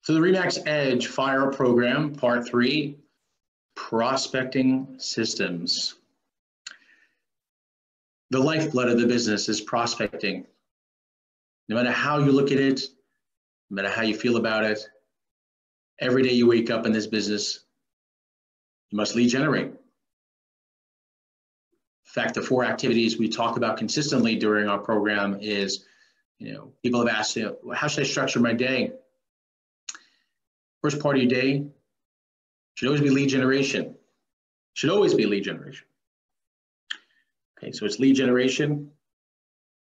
So the Remax Edge Fire Program, Part 3, Prospecting Systems. The lifeblood of the business is prospecting. No matter how you look at it, no matter how you feel about it, every day you wake up in this business, you must lead generate. In fact, the 4 activities we talk about consistently during our program is, people have asked, how should I structure my day? First part of your day should always be lead generation. Should always be lead generation. Okay, so it's lead generation,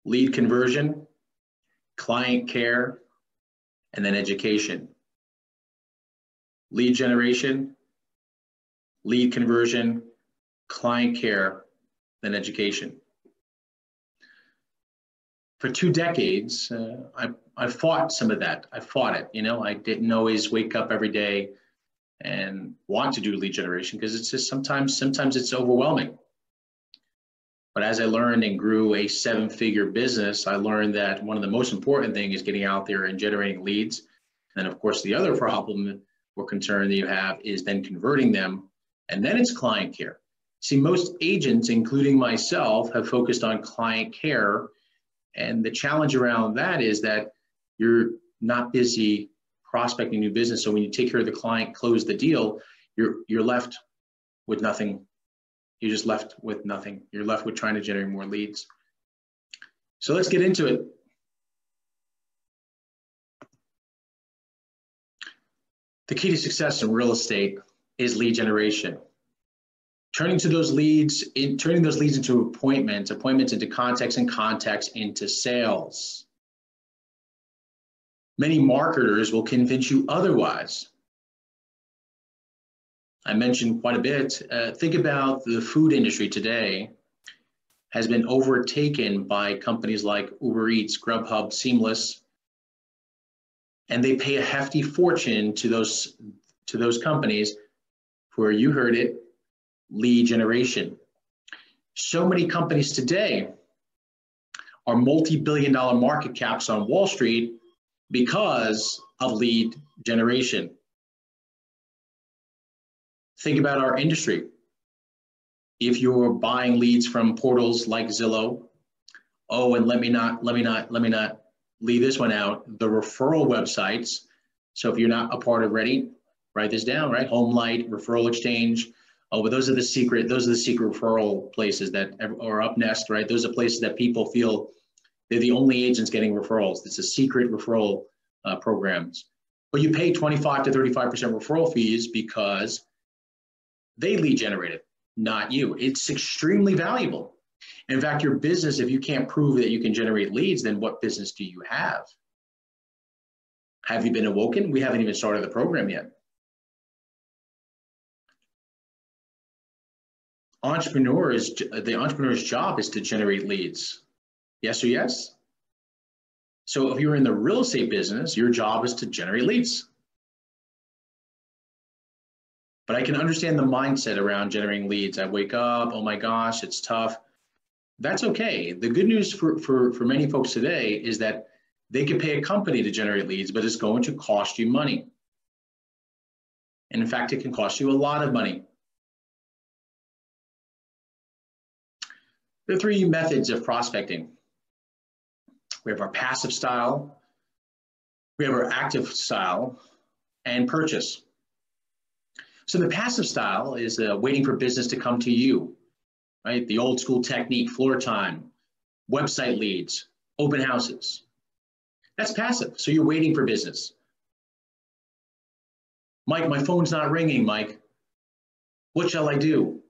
lead conversion, client care, and then education. Lead generation, lead conversion, client care, then education. For 2 decades, I fought some of that. I fought it. I didn't always wake up every day and want to do lead generation because it's just sometimes it's overwhelming. But as I learned and grew a 7-figure business, I learned that one of the most important things is getting out there and generating leads. And of course, the other problem or concern that you have is then converting them, and then it's client care. See, most agents, including myself, have focused on client care. And the challenge around that is that you're not busy prospecting new business. So when you take care of the client, close the deal, you're left with nothing. You're just left with nothing. You're left with trying to generate more leads. So let's get into it. The key to success in real estate is lead generation. Turning those leads into appointments into contacts, and contacts into sales. Many marketers will convince you otherwise. I mentioned quite a bit. Think about the food industry today has been overtaken by companies like Uber Eats, Grubhub, Seamless, and they pay a hefty fortune to those companies for, you heard it, lead generation. So many companies today are multi-billion-dollar market caps on Wall Street because of lead generation. Think about our industry. If you're buying leads from portals like Zillow, and let me not leave this one out, the referral websites. So if you're not a part of Ready, write this down, right? HomeLight, Referral Exchange. But those are the secret referral places that are up next, right? Those are places that people feel they're the only agents getting referrals. It's a secret referral programs. But you pay 25 to 35% referral fees because they lead generated, not you. It's extremely valuable. In fact, your business, if you can't prove that you can generate leads, then what business do you have? Have you been awoken? We haven't even started the program yet. The entrepreneur's job is to generate leads. Yes or yes? So if you're in the real estate business, your job is to generate leads. But I can understand the mindset around generating leads. I wake up, oh my gosh, it's tough. That's okay. The good news for many folks today is that they can pay a company to generate leads, but it's going to cost you money. And in fact, it can cost you a lot of money. There are 3 methods of prospecting. We have our passive style, we have our active style, and purchase. So the passive style is waiting for business to come to you, right? The old school technique, floor time, website leads, open houses. That's passive. So you're waiting for business. Mike, my phone's not ringing, Mike. What shall I do?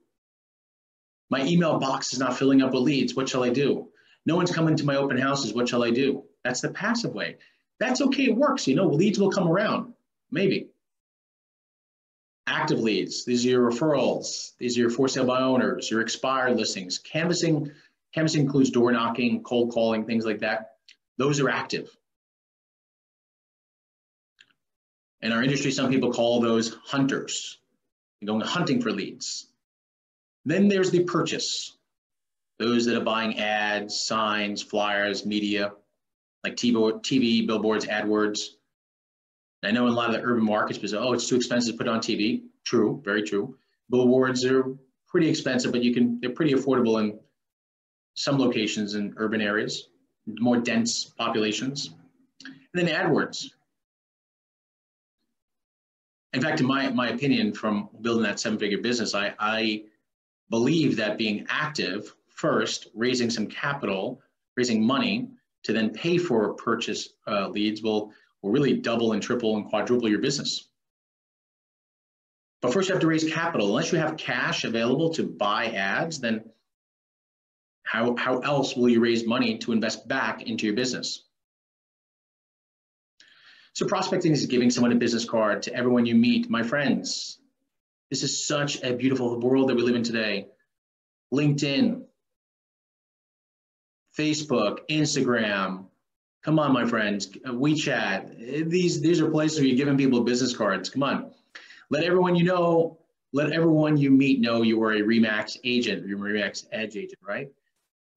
My email box is not filling up with leads. What shall I do? No one's coming to my open houses. What shall I do? That's the passive way. That's okay. It works. Leads will come around. Maybe. Active leads. These are your referrals. These are your for sale by owners, your expired listings. Canvassing includes door knocking, cold calling, things like that. Those are active. In our industry, some people call those hunters. You're going hunting for leads. Then there's the purchase. Those that are buying ads, signs, flyers, media, like TV, billboards, AdWords. I know in a lot of the urban markets, because, oh, it's too expensive to put on TV. True, very true. Billboards are pretty expensive, but they're pretty affordable in some locations in urban areas, more dense populations. And then AdWords. In fact, in my opinion, from building that seven-figure business, I believe that being active first, raising some capital, raising money to then pay for purchase leads will really double and triple and quadruple your business. But first you have to raise capital. Unless you have cash available to buy ads, then how else will you raise money to invest back into your business? So prospecting is giving someone a business card to everyone you meet. My friends, this is such a beautiful world that we live in today. LinkedIn, Facebook, Instagram, come on, my friends, WeChat. These are places where you're giving people business cards. Come on. Let everyone you know, let everyone you meet know you are a Remax agent, you're a Remax Edge agent, right?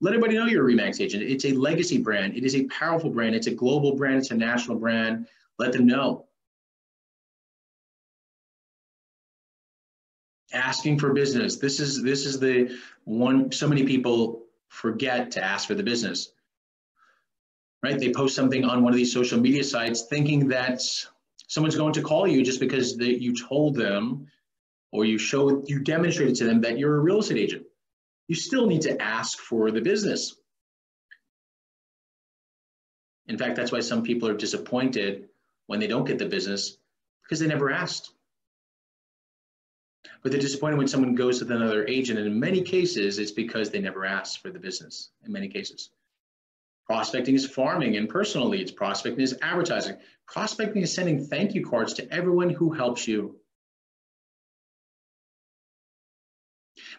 Let everybody know you're a Remax agent. It's a legacy brand. It is a powerful brand. It's a global brand. It's a national brand. Let them know. Asking for business. This is the one so many people forget to ask for the business, right? They post something on one of these social media sites thinking that someone's going to call you just because you told them or you demonstrated to them that you're a real estate agent. You still need to ask for the business. In fact, that's why some people are disappointed when they don't get the business because they never asked. But they're disappointed when someone goes with another agent, and in many cases, it's because they never asked for the business, in many cases. Prospecting is farming and personal leads. Prospecting is advertising. Prospecting is sending thank you cards to everyone who helps you.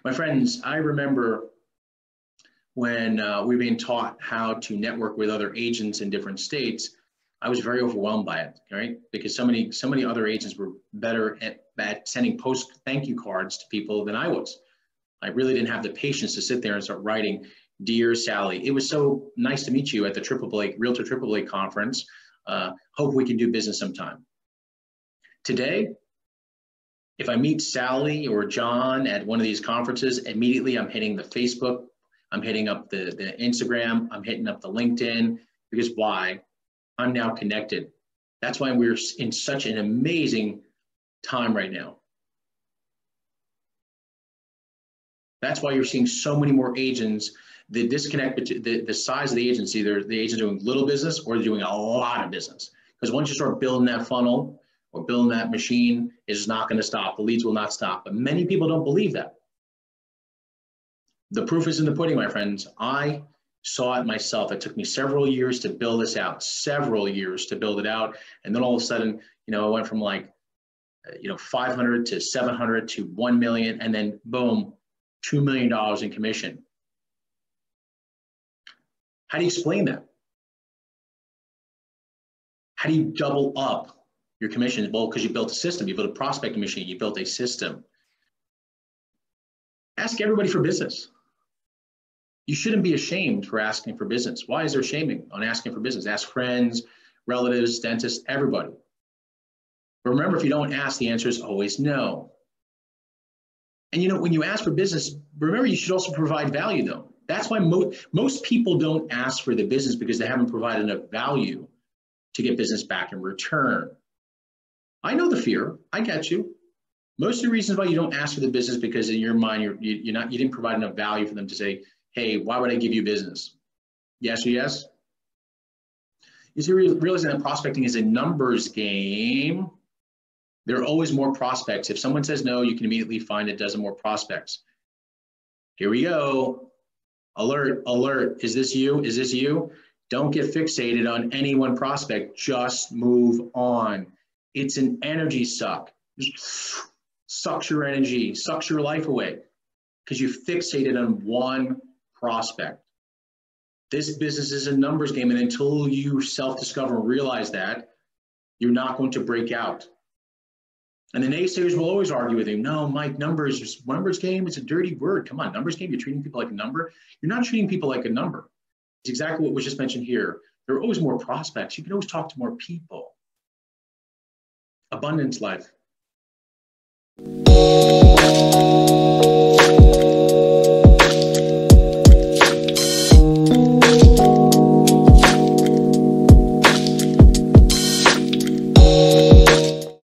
My friends, I remember when we were being taught how to network with other agents in different states, I was very overwhelmed by it, right? Because so many other agents were better at sending post thank you cards to people than I was. I really didn't have the patience to sit there and start writing, "Dear Sally, it was so nice to meet you at the Realtor AAA conference. Hope we can do business sometime." Today, if I meet Sally or John at one of these conferences, immediately I'm hitting the Facebook, I'm hitting up the Instagram, I'm hitting up the LinkedIn, because why? I'm now connected. That's why we're in such an amazing time right now. That's why you're seeing so many more agents. The disconnect between the size of the agency, the agents doing little business or they're doing a lot of business. Because once you start building that funnel or building that machine, it's not going to stop. The leads will not stop. But many people don't believe that. The proof is in the pudding, my friends. I saw it myself. It took me several years to build this out, several years to build it out. And then all of a sudden, I went from like, 500 to 700 to 1 million, and then boom, $2 million in commission. How do you explain that? How do you double up your commissions? Well, because you built a system, you built a prospecting machine, you built a system. Ask everybody for business. You shouldn't be ashamed for asking for business. Why is there shaming on asking for business? Ask friends, relatives, dentists, everybody. But remember, if you don't ask, the answer is always no. And when you ask for business, remember, you should also provide value, though. That's why most people don't ask for the business, because they haven't provided enough value to get business back in return. I know the fear. I get you. Most of the reasons why you don't ask for the business because in your mind you didn't provide enough value for them to say, "Hey, why would I give you business?" Yes or yes? You see, realizing that prospecting is a numbers game. There are always more prospects. If someone says no, you can immediately find a dozen more prospects. Here we go. Alert, alert. Is this you? Is this you? Don't get fixated on any one prospect. Just move on. It's an energy suck. Just sucks your energy, sucks your life away because you fixated on one prospect. This business is a numbers game, and until you self-discover and realize that, you're not going to break out. And the naysayers will always argue with you. No, Mike, numbers game, it's a dirty word. Come on, numbers game, you're treating people like a number. You're not treating people like a number. It's exactly what was just mentioned here. There are always more prospects. You can always talk to more people. abundance life.